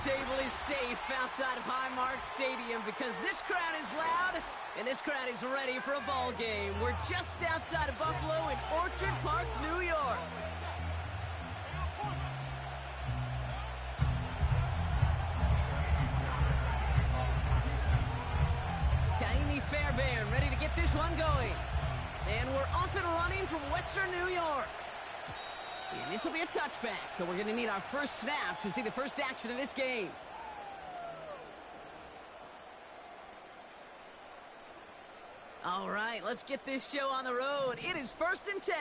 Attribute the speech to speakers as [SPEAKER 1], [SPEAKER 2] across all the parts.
[SPEAKER 1] table is safe outside of Highmark Stadium because this crowd is loud and this crowd is ready for a ball game. We're just outside of Buffalo in Orchard Park, New York. Fairbairn ready to get this one going. And we're off and running from Western New York. And this will be a touchback, so we're going to need our first snap to see the first action of this game. All right, let's get this show on the road. It is 1st and 10.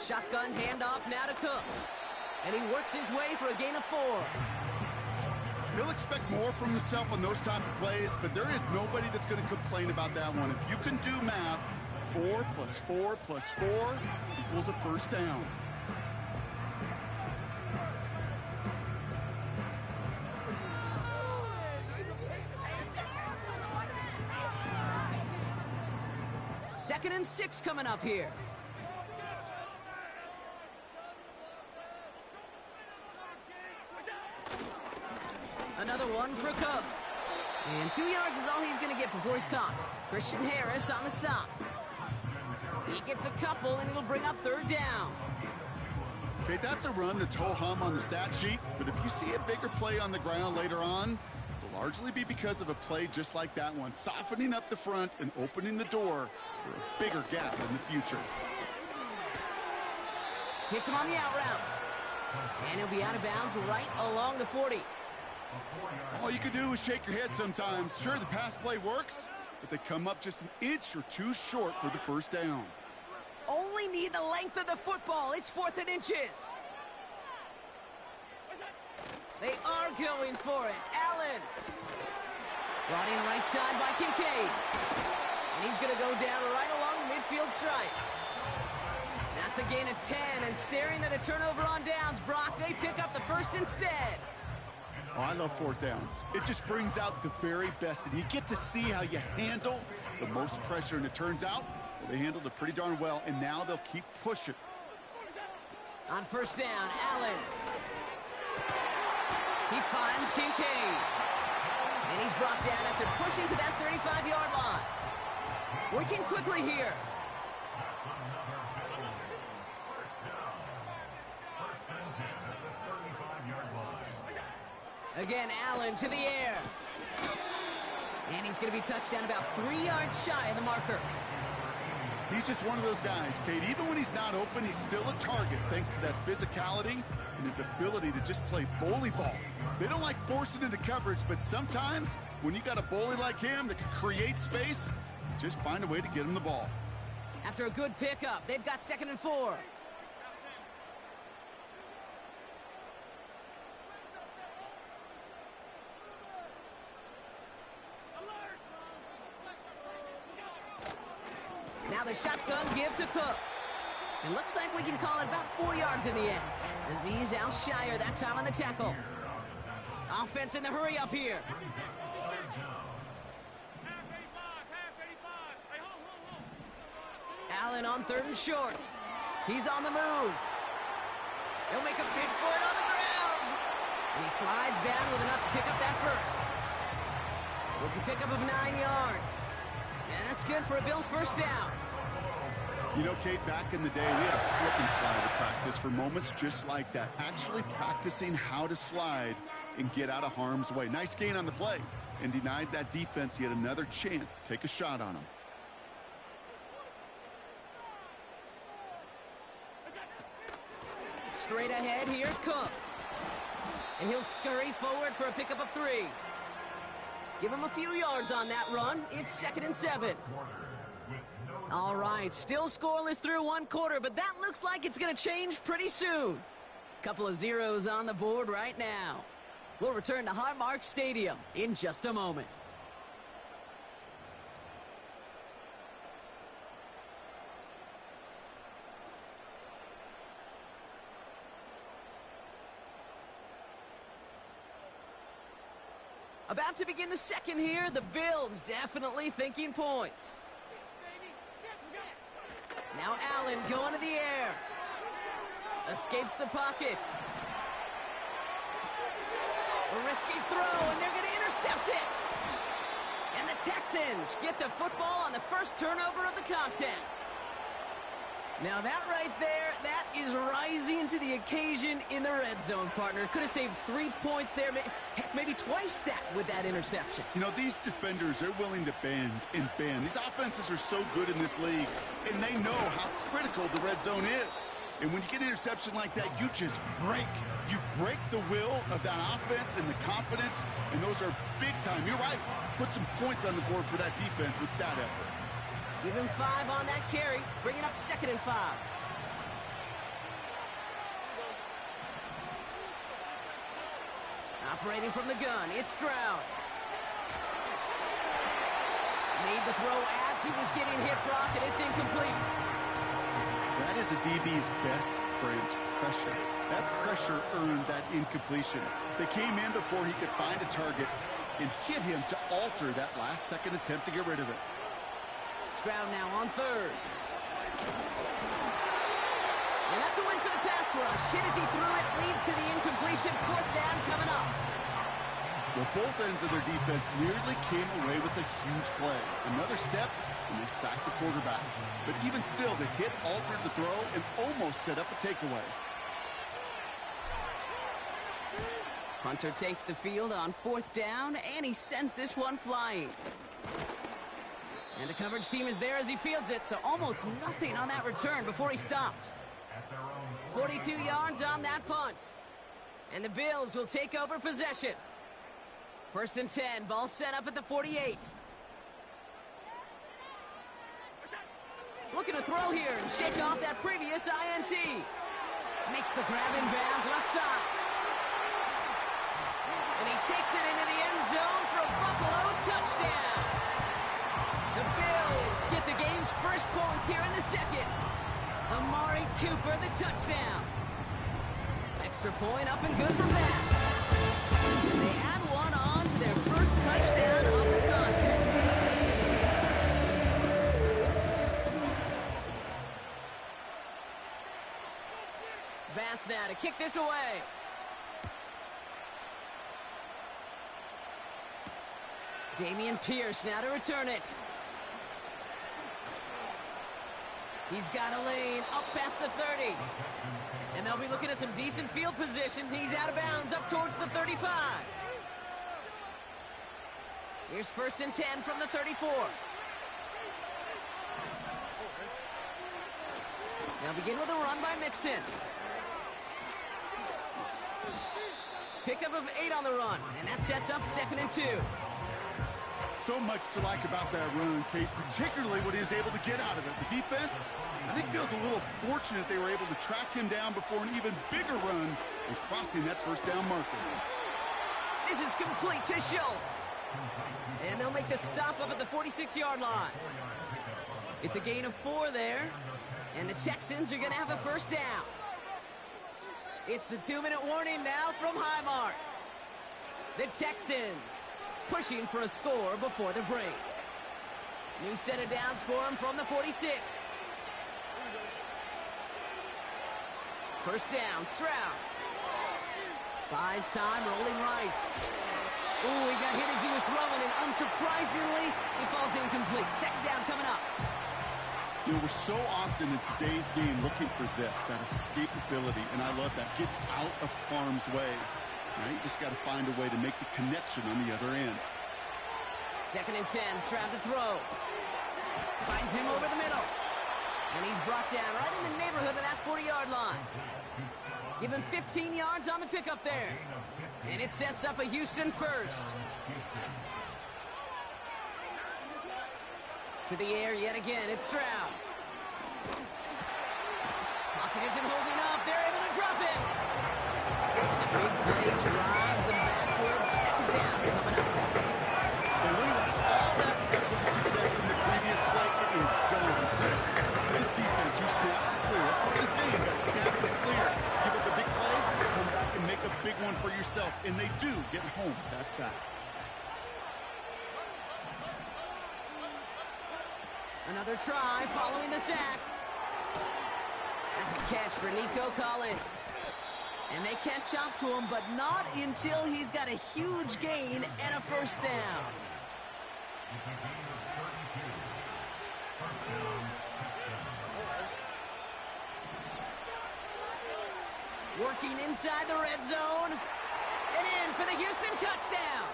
[SPEAKER 1] Shotgun handoff now to Cook. And he works his way for a gain of 4.
[SPEAKER 2] He'll expect more from himself on those type of plays, but there is nobody that's going to complain about that one. If you can do math, 4 plus 4 plus 4 equals a first down.
[SPEAKER 1] Second and 6 coming up here. Another one for Cook. And 2 yards is all he's going to get before he's caught. Christian Harris on the stop. He gets a couple, and it'll bring up 3rd down.
[SPEAKER 2] Okay, that's a run that's ho-hum on the stat sheet, but if you see a bigger play on the ground later on, it'll largely be because of a play just like that one, softening up the front and opening the door for a bigger gap in the future.
[SPEAKER 1] Hits him on the out route. And he'll be out of bounds right along the 40.
[SPEAKER 2] All you can do is shake your head sometimes. Sure, the pass play works, but they come up just an inch or 2 short for the first down.
[SPEAKER 1] Only need the length of the football. It's 4th and inches. They are going for it. Allen. Brought in right side by Kincaid. And he's going to go down right along the midfield stripe. That's a gain of 10, and staring at a turnover on downs, Brock, they pick up the first instead.
[SPEAKER 2] Oh, I love 4th downs. It just brings out the very best, and you get to see how you handle the most pressure, and it turns out they handled it pretty darn well, and now they'll keep pushing.
[SPEAKER 1] On 1st down, Allen. He finds Kincaid. And he's brought down after pushing to that 35-yard line. Working quickly here. Again, Allen to the air. And he's going to be touched down about 3 yards shy of the marker.
[SPEAKER 2] He's just one of those guys, Kate. Even when he's not open, he's still a target thanks to that physicality and his ability to just play bully ball. They don't like forcing into coverage, but sometimes when you got a bully like him that can create space, just find a way to get him the ball.
[SPEAKER 1] After a good pickup, they've got 2nd and 4. Now the shotgun give to Cook. It looks like we can call it about 4 yards in the end. Aziz Al-Shire that time on the tackle. Offense in the hurry up here. Allen on 3rd and short. He's on the move. He'll make a bid for it on the ground. And he slides down with enough to pick up that first. It's a pickup of 9 yards. And that's good for a Bills first down.
[SPEAKER 2] You know, Kate, back in the day, we had a slip and slide at practice for moments just like that. Actually practicing how to slide and get out of harm's way. Nice gain on the play. And denied that defense yet another chance to take a shot on him.
[SPEAKER 1] Straight ahead, here's Cook. And he'll scurry forward for a pickup of 3. Give him a few yards on that run. It's 2nd and 7. All right, still scoreless through 1 quarter, but that looks like it's going to change pretty soon. Couple of zeros on the board right now. We'll return to Highmark Stadium in just a moment. About to begin the second here, the Bills definitely thinking points. Now Allen going to the air. Escapes the pocket. A risky throw, and they're going to intercept it. And the Texans get the football on the first turnover of the contest. Now that right there, that is rising to the occasion in the red zone, partner. Could have saved 3 points there. Heck, maybe twice that with that interception.
[SPEAKER 2] You know, these defenders are willing to bend and bend. These offenses are so good in this league, and they know how critical the red zone is. And when you get an interception like that, you just break. You break the will of that offense and the confidence, and those are big time. You're right. Put some points on the board for that defense with that effort.
[SPEAKER 1] Give him 5 on that carry, bringing up 2nd and 5. Operating from the gun, it's Stroud. Made the throw as he was getting hit, Brock, and it's incomplete.
[SPEAKER 2] That is a DB's best friend, pressure. That pressure earned that incompletion. They came in before he could find a target and hit him to alter that last-second attempt to get rid of it.
[SPEAKER 1] Stroud now on 3rd. And that's a win for the pass rush. Hit as he threw it, leads to the incompletion. 4th down coming up.
[SPEAKER 2] Well, both ends of their defense nearly came away with a huge play. Another step, and they sacked the quarterback. But even still, the hit altered the throw and almost set up a takeaway.
[SPEAKER 1] Hunter takes the field on 4th down, and he sends this one flying. And the coverage team is there as he fields it, so almost nothing on that return before he stopped. 42 yards on that punt. And the Bills will take over possession. 1st and 10, ball set up at the 48. Looking to throw here and shake off that previous INT. Makes the grab in bounds left side. And he takes it into the end zone for a Buffalo touchdown. The Bills get the game's first points here in the 2nd. Amari Cooper, the touchdown. Extra point up and good for Bats. And they add one on to their first touchdown of the contest. Bass now to kick this away. Damian Pierce now to return it. He's got a lane up past the 30. And they'll be looking at some decent field position. He's out of bounds up towards the 35. Here's 1st and 10 from the 34. Now begin with a run by Mixon. Pickup of 8 on the run, and that sets up 2nd and 2.
[SPEAKER 2] So much to like about that run, Kate, particularly what he was able to get out of it. The defense, I think, feels a little fortunate they were able to track him down before an even bigger run and crossing that 1st down marker.
[SPEAKER 1] This is complete to Schultz. And they'll make the stop up at the 46-yard line. It's a gain of 4 there, and the Texans are going to have a 1st down. It's the 2-minute warning now from Highmark. The Texans pushing for a score before the break. New set of downs for him from the 46. 1st down, Stroud. Buys time, rolling right. Ooh, he got hit as he was throwing, and unsurprisingly, he falls incomplete. 2nd down coming up.
[SPEAKER 2] You know, we're so often in today's game looking for this, that escapability, and I love that. Get out of harm's way. Right? You just got to find a way to make the connection on the other end.
[SPEAKER 1] 2nd and 10, Stroud to throw. Finds him over the middle. And he's brought down right in the neighborhood of that 40-yard line. Give him 15 yards on the pickup there. And it sets up a Houston 1st. To the air yet again, it's Stroud. Pocket isn't holding up. They're able to drop him. And the big play drives them backwards. 2nd down coming up.
[SPEAKER 2] And look at that. All that effort and success from the previous play, it is gone. To this defense, you snap and clear. That's part of this game. You got to snap and clear. Give up a big play, come back and make a big one for yourself. And they do get home that sack.
[SPEAKER 1] Another try following the sack. That's a catch for Nico Collins. And they can't chop to him, but not until he's got a huge gain and a first down. Working inside the red zone. And in for the Houston touchdown.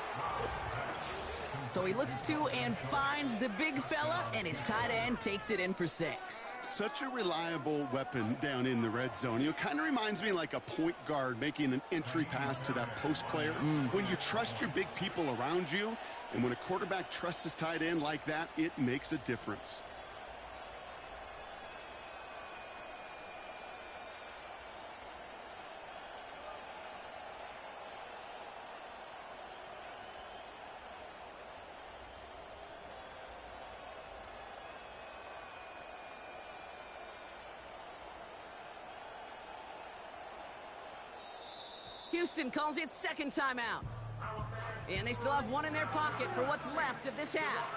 [SPEAKER 1] So he looks to and finds the big fella, and his tight end takes it in for 6.
[SPEAKER 2] Such a reliable weapon down in the red zone. You know, kind of reminds me like a point guard making an entry pass to that post player. When you trust your big people around you, and when a quarterback trusts his tight end like that, it makes a difference.
[SPEAKER 1] Houston calls it second timeout. And they still have one in their pocket for what's left of this half.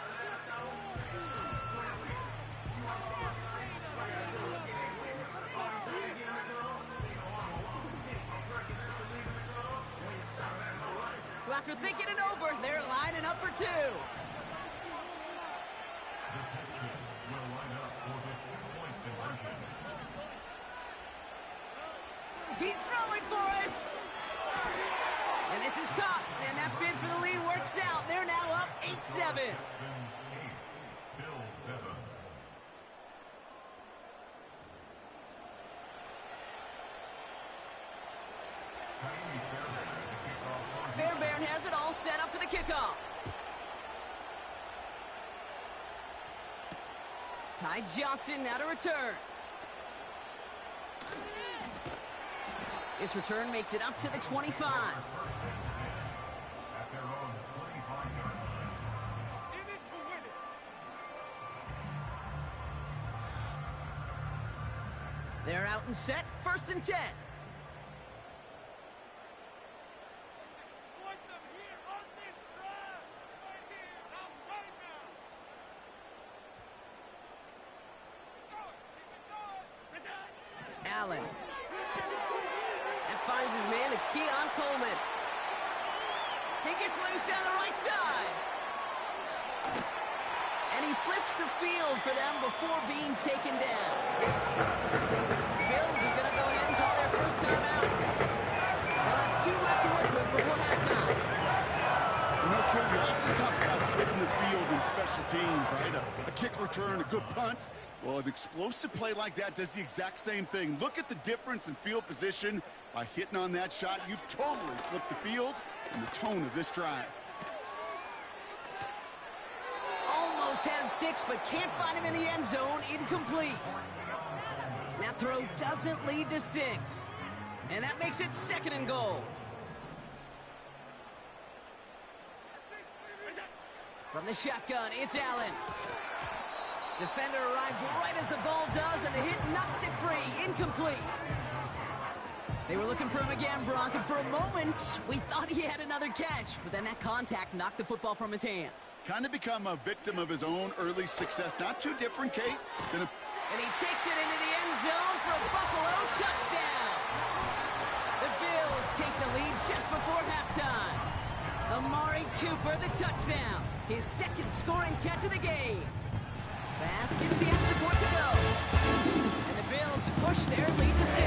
[SPEAKER 1] So after thinking it over, they're lining up for 2. He's throwing for it. And this is caught, and that bid for the lead works out. They're now up 8-7. Fairbairn has it all set up for the kickoff. Ty Johnson now to return. This return makes it up to the 25. They're out and set, 1st and 10. Allen. That finds his man. It's Keon Coleman. He gets loose down the right side. And he flips the field for them before being taken down. The Bills are going to go ahead and call their first time out. They'll have 2 left to work with before halftime.
[SPEAKER 2] You know, Kim, you often talk about flipping the field in special teams, right? A kick return, a good punt. Well, an explosive play like that does the exact same thing. Look at the difference in field position. By hitting on that shot, you've totally flipped the field and the tone of this drive.
[SPEAKER 1] Almost had 6, but can't find him in the end zone. Incomplete. That throw doesn't lead to 6. And that makes it 2nd and goal. From the shotgun, it's Allen. Defender arrives right as the ball does, and the hit knocks it free. Incomplete. They were looking for him again, Brock, and for a moment, we thought he had another catch, but then that contact knocked the football from his hands.
[SPEAKER 2] Kind of become a victim of his own early success. Not too different, Kate, than
[SPEAKER 1] And he takes it into the end zone for a Buffalo touchdown. The Bills take the lead just before halftime. Amari Cooper, the touchdown. His 2nd scoring catch of the game. Bass gets the extra point to go. And the Bills push their lead to 6.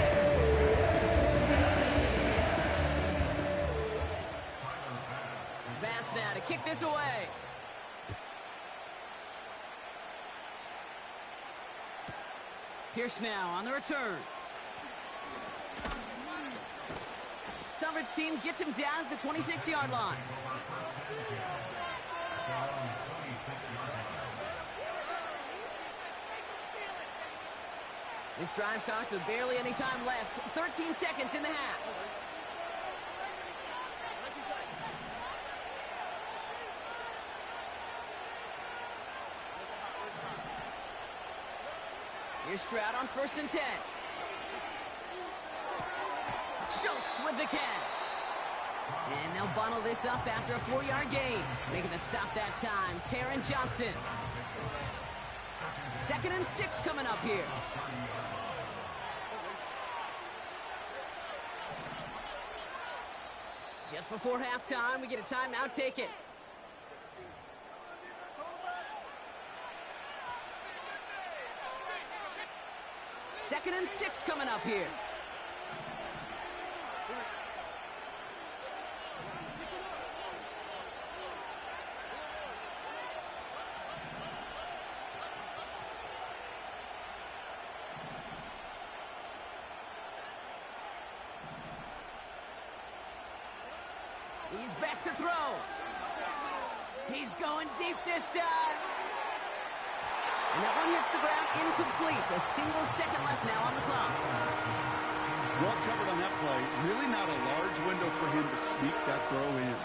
[SPEAKER 1] Bass now to kick this away. Pierce now on the return. Coverage team gets him down at the 26-yard line. This drive starts with barely any time left. 13 seconds in the half. Here's Stroud on 1st and 10. Schultz with the catch. And they'll bundle this up after a 4-yard gain. Making the stop that time, Taron Johnson. 2nd and 6 coming up here. Just before halftime, we get a timeout taken. Second and 6 coming up here. He's back to throw. He's going deep this time. And that one hits the ground incomplete. A single second left now on the clock.
[SPEAKER 2] Well covered on that play. Really not a large window for him to sneak that throw in.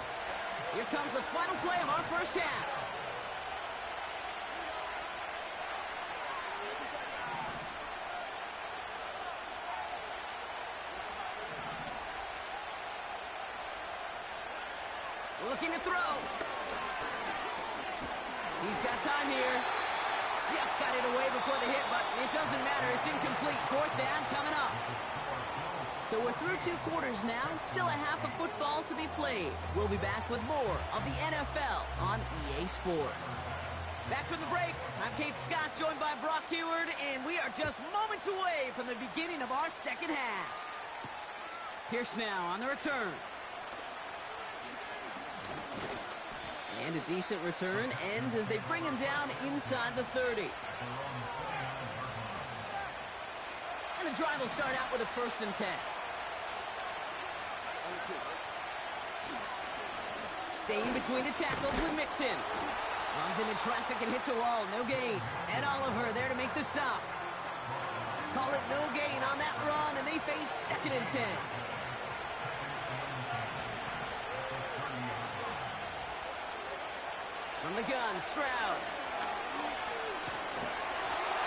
[SPEAKER 1] Here comes the final play of our first half. Looking to throw. He's got time here. Just got it away before the hit, but it doesn't matter. It's incomplete. Fourth down coming up. So we're through 2 quarters now. Still a half of football to be played. We'll be back with more of the NFL on EA Sports. Back from the break, I'm Kate Scott, joined by Brock Heward, and we are just moments away from the beginning of our second half. Pierce now on the return. And a decent return ends as they bring him down inside the 30. And the drive will start out with a 1st and 10. Staying between the tackles with Mixon. Runs into traffic and hits a wall. No gain. Ed Oliver there to make the stop. Call it no gain on that run, and they face 2nd and 10. From the gun, Stroud.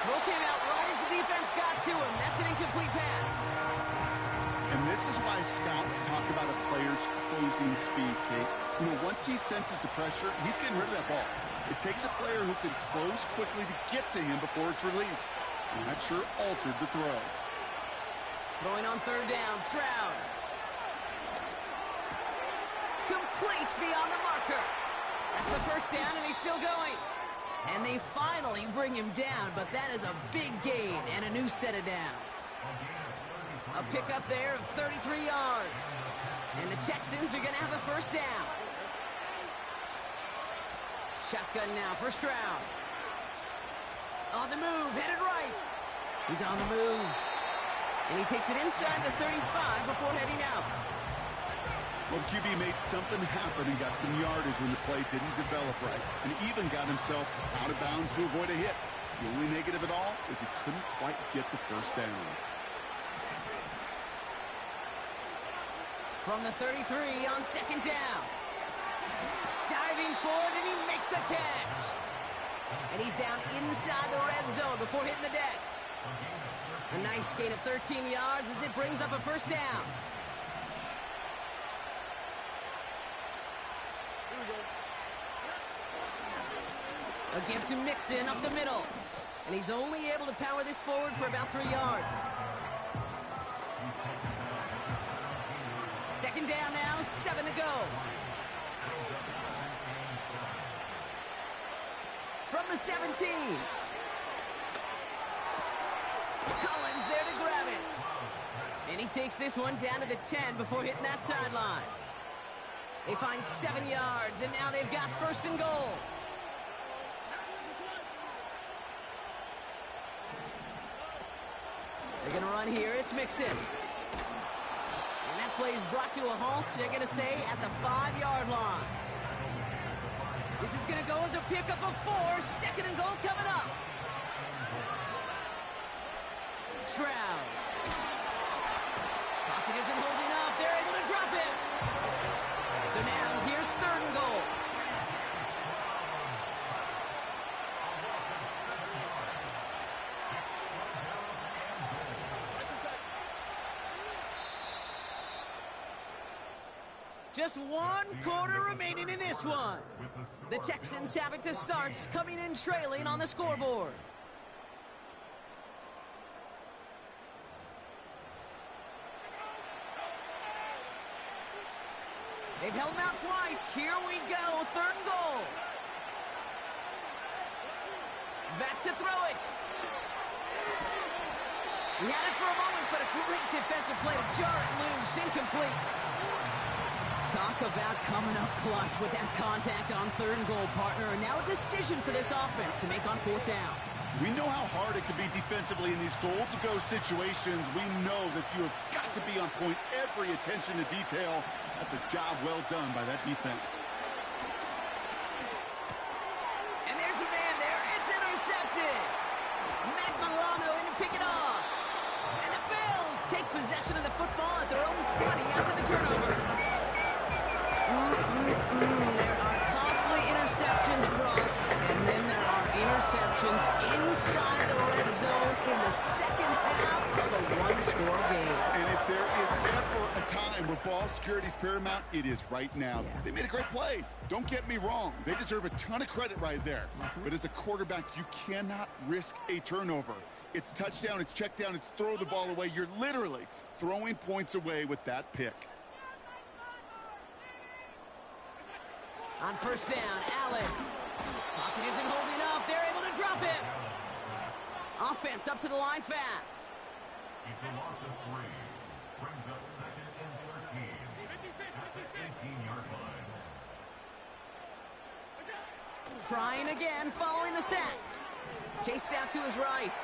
[SPEAKER 1] Throw came out right as the defense got to him. That's an incomplete pass.
[SPEAKER 2] And this is why scouts talk about a player's closing speed, Kate. You know, once he senses the pressure, he's getting rid of that ball. It takes a player who can close quickly to get to him before it's released. And that sure altered the throw.
[SPEAKER 1] Throwing on 3rd down, Stroud. Complete beyond the marker. That's the 1st down, and he's still going. And they finally bring him down, but that is a big gain and a new set of downs. A pickup there of 33 yards. And the Texans are going to have a 1st down. Shotgun now for Stroud. On the move, headed right. He's on the move. And he takes it inside the 35 before heading out.
[SPEAKER 2] Well, the QB made something happen and got some yardage when the play didn't develop right, and even got himself out of bounds to avoid a hit. The only negative at all is he couldn't quite get the 1st down.
[SPEAKER 1] From the 33 on 2nd down. Diving forward, and he makes the catch. And he's down inside the red zone before hitting the deck. A nice gain of 13 yards as it brings up a 1st down. A give to Mixon up the middle. And he's only able to power this forward for about 3 yards. 2nd down now, 7 to go. From the 17. Collins there to grab it. And he takes this one down to the 10 before hitting that sideline. They find 7 yards, and now they've got 1st and goal. They're going to run here. It's Mixon. And that play is brought to a halt, they're going to say, at the 5-yard line. This is going to go as a pickup of 4. 2nd and goal coming up. Stroud. Pocket isn't holding up. They're able to drop it. So now here's 3rd and goal. Just 1 quarter remaining in this one. The Texans have it to start, coming in trailing on the scoreboard. They've held him out twice. Here we go, 3rd and goal. Back to throw it. He had it for a moment, but a great defensive play to jar it loose. Incomplete. Talk about coming up clutch with that contact on 3rd and goal, partner. And now a decision for this offense to make on 4th down.
[SPEAKER 2] We know how hard it can be defensively in these goal-to-go situations. We know that you have got to be on point, every attention to detail. That's a job well done by that defense.
[SPEAKER 1] And there's a man there. It's intercepted. Matt Milano in to pick it off. And the Bills take possession of the football at their own 20 after the turnover. There are costly interceptions, Brock, and then there are interceptions inside the red zone in the 2nd half of a 1-score game.
[SPEAKER 2] And if there is ever a time where ball security is paramount, it is right now. Yeah. They made a great play. Don't get me wrong. They deserve a ton of credit right there. But as a quarterback, you cannot risk a turnover. It's touchdown, it's check down, it's throw the ball away. You're literally throwing points away with that pick.
[SPEAKER 1] On 1st down, Allen. Pocket isn't holding up. They're able to drop it. Offense up to the line fast.
[SPEAKER 3] It's a loss of 3. Brings up 2nd and 13 at the 18-yard line.
[SPEAKER 1] Trying again, following the sack. Chased out to his right.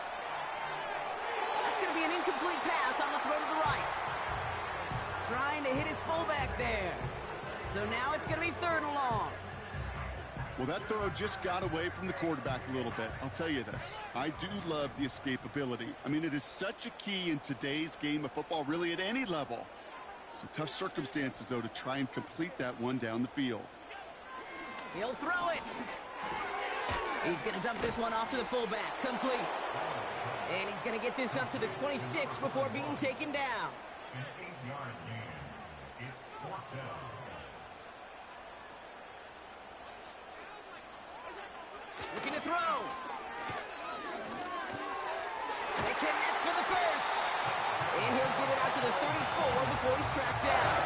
[SPEAKER 1] That's going to be an incomplete pass on the throw to the right. Trying to hit his fullback there. So now it's going to be 3rd and long.
[SPEAKER 2] Well, that throw just got away from the quarterback a little bit. I'll tell you this. I do love the escapability. I mean, it is such a key in today's game of football, really at any level. Some tough circumstances, though, to try and complete that one down the field.
[SPEAKER 1] He'll throw it. He's going to dump this one off to the fullback. Complete. And he's going to get this up to the 26 before being taken down.
[SPEAKER 3] An 8-yard gain. It's 4th down.
[SPEAKER 1] Looking to throw. They connect for the first. And he'll get it out to the 34 before he's tracked down.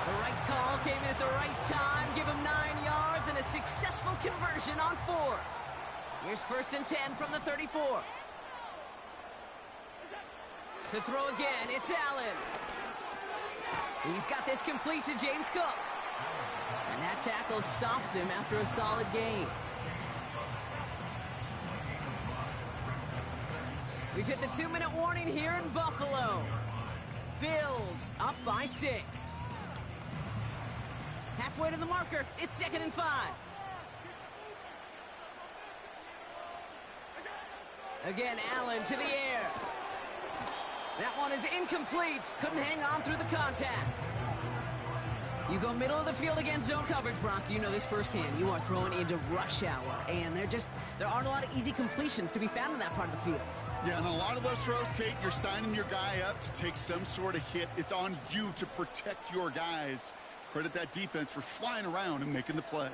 [SPEAKER 1] The right call came in at the right time. Give him 9 yards and a successful conversion on 4. Here's 1st and 10 from the 34. To throw again, it's Allen. He's got this complete to James Cook. And that tackle stops him after a solid gain. We've hit the 2-minute warning here in Buffalo. Bills up by 6. Halfway to the marker, it's 2nd and 5. Again, Allen to the air. That one is incomplete. Couldn't hang on through the contact. You go middle of the field against zone coverage, Brock. You know this firsthand. You are throwing into rush hour, and there aren't a lot of easy completions to be found in that part of the field.
[SPEAKER 2] Yeah, and a lot of those throws, Kate, you're signing your guy up to take some sort of hit. It's on you to protect your guys. Credit that defense for flying around and making the play.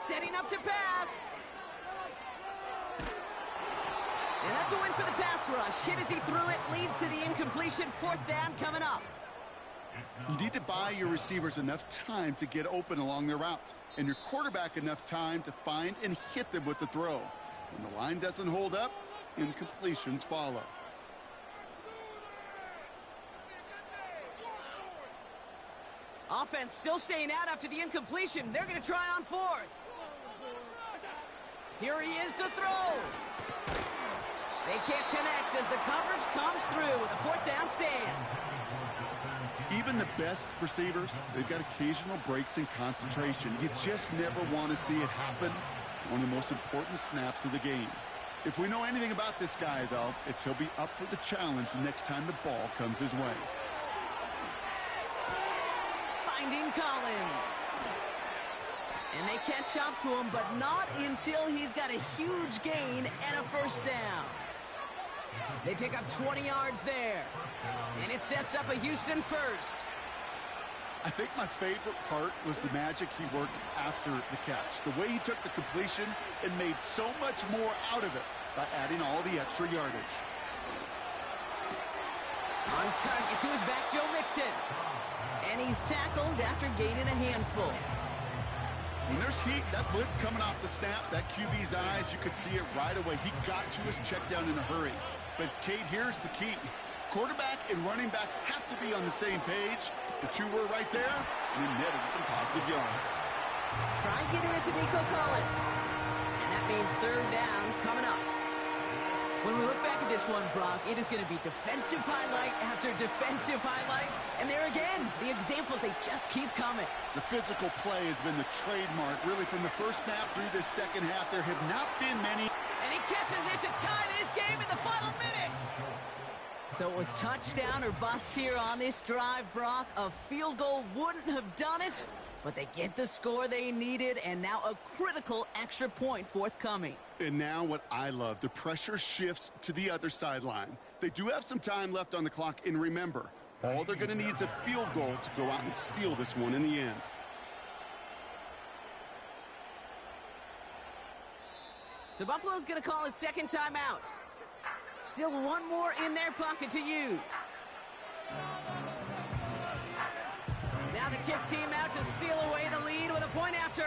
[SPEAKER 1] Setting up to pass. And that's a win for the pass rush. Hit as he threw it, leads to the incompletion. 4th down coming up.
[SPEAKER 2] You need to buy your receivers enough time to get open along their route, and your quarterback enough time to find and hit them with the throw. When the line doesn't hold up, incompletions follow.
[SPEAKER 1] Offense still staying out after the incompletion. They're going to try on 4th. Here he is to throw. They can't connect as the coverage comes through with a 4th down stand.
[SPEAKER 2] Even the best receivers, they've got occasional breaks in concentration. You just never want to see it happen. One of the most important snaps of the game. If we know anything about this guy, though, it's he'll be up for the challenge the next time the ball comes his way.
[SPEAKER 1] Finding Collins. And they catch up to him, but not until he's got a huge gain and a 1st down. They pick up 20 yards there. And it sets up a Houston 1st.
[SPEAKER 2] I think my favorite part was the magic he worked after the catch. The way he took the completion and made so much more out of it by adding all the extra yardage.
[SPEAKER 1] On target to his back, Joe Mixon. And he's tackled after gaining a handful.
[SPEAKER 2] When there's heat, that blitz coming off the snap, that QB's eyes, you could see it right away. He got to his check down in a hurry. But, Kate, here's the key. Quarterback and running back have to be on the same page. The two were right there, and he netted some positive yards.
[SPEAKER 1] Try getting it to Nico Collins. And that means third down coming up. When we look back at this one, Brock, it is going to be defensive highlight after defensive highlight. And there again, the examples, they just keep coming.
[SPEAKER 2] The physical play has been the trademark, really, from the first snap through this second half. There have not been many.
[SPEAKER 1] And he catches it to tie this game in the final minute. So it was touchdown or bust here on this drive, Brock. A field goal wouldn't have done it, but they get the score they needed, and now a critical extra point forthcoming.
[SPEAKER 2] And now what I love, the pressure shifts to the other sideline. They do have some time left on the clock, and remember, all they're going to need is a field goal to go out and steal this one in the end.
[SPEAKER 1] So Buffalo's going to call it second timeout. Still one more in their pocket to use. Now the kick team out to steal away the lead with a point after.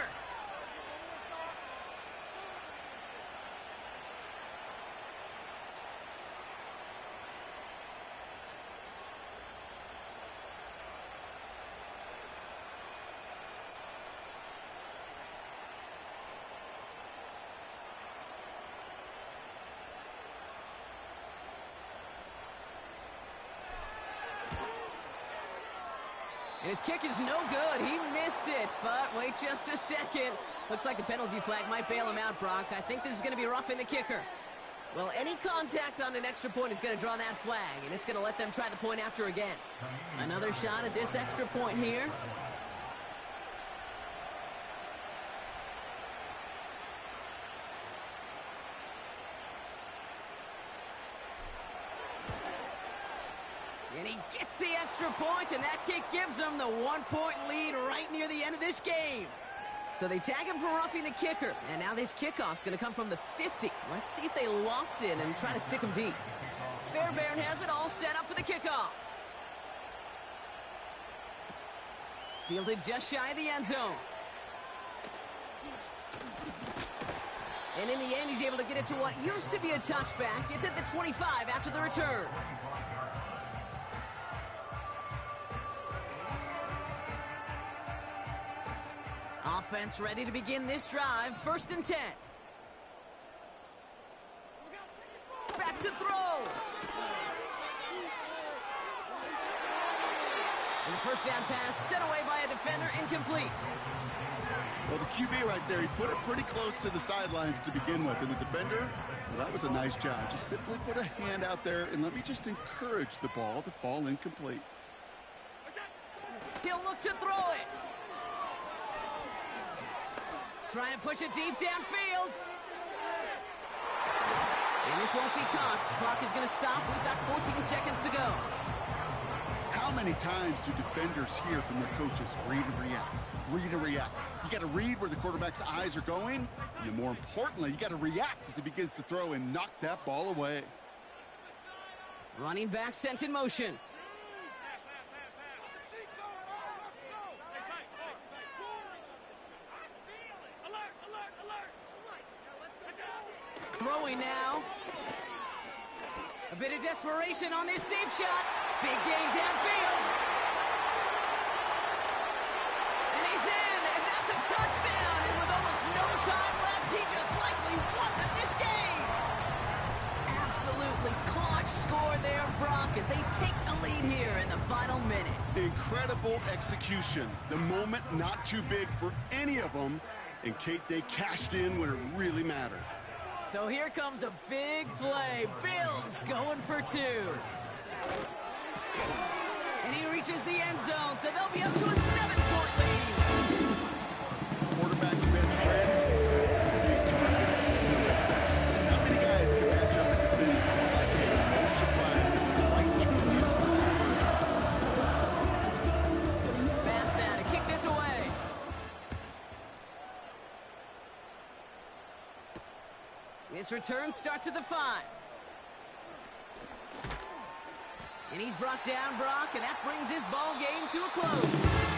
[SPEAKER 1] And his kick is no good. He missed it, but wait just a second. Looks like the penalty flag might bail him out, Brock. I think this is going to be roughing the kicker. Well, any contact on an extra point is going to draw that flag, and it's going to let them try the point after again. Another shot at this extra point here. And he gets the extra point, and that kick gives them the 1-point lead right near the end of this game. So they tag him for roughing the kicker, and now this kickoff's going to come from the 50. Let's see if they loft it and try to stick him deep. Fairbairn has it all set up for the kickoff. Fielded just shy of the end zone. And in the end, he's able to get it to what used to be a touchback. It's at the 25 after the return. Offense ready to begin this drive. 1st and 10. Back to throw. And the first down pass set away by a defender, incomplete.
[SPEAKER 2] Well, the QB right there, he put it pretty close to the sidelines to begin with. And the defender, well, that was a nice job. Just simply put a hand out there and let me just encourage the ball to fall incomplete.
[SPEAKER 1] He'll look to throw it. Trying to push it deep downfield. And this won't be caught. Clock is going to stop. We've got 14 seconds to go.
[SPEAKER 2] How many times do defenders hear from their coaches, read and react, read and react? You got to read where the quarterback's eyes are going, and more importantly, you got to react as he begins to throw and knock that ball away.
[SPEAKER 1] Running back sent in motion. Throwing now. A bit of desperation on this deep shot. Big gain downfield. And he's in, and that's a touchdown. And with almost no time left, he just likely won them this game. Absolutely clutch score there, Brock, as they take the lead here in the final minutes.
[SPEAKER 2] Incredible execution. The moment not too big for any of them. And Kate, they cashed in when it really mattered.
[SPEAKER 1] So here comes a big play. Bills going for 2. And he reaches the end zone, so they'll be up to a 7-point lead.
[SPEAKER 2] Quarterback's best friend, big targets in the red zone. Not many guys can match up in defense like him. No surprise, it was the right 2 here for the conversion.
[SPEAKER 1] Pass This return starts at the 5. And he's brought down, Brock, and that brings his ball game to a close.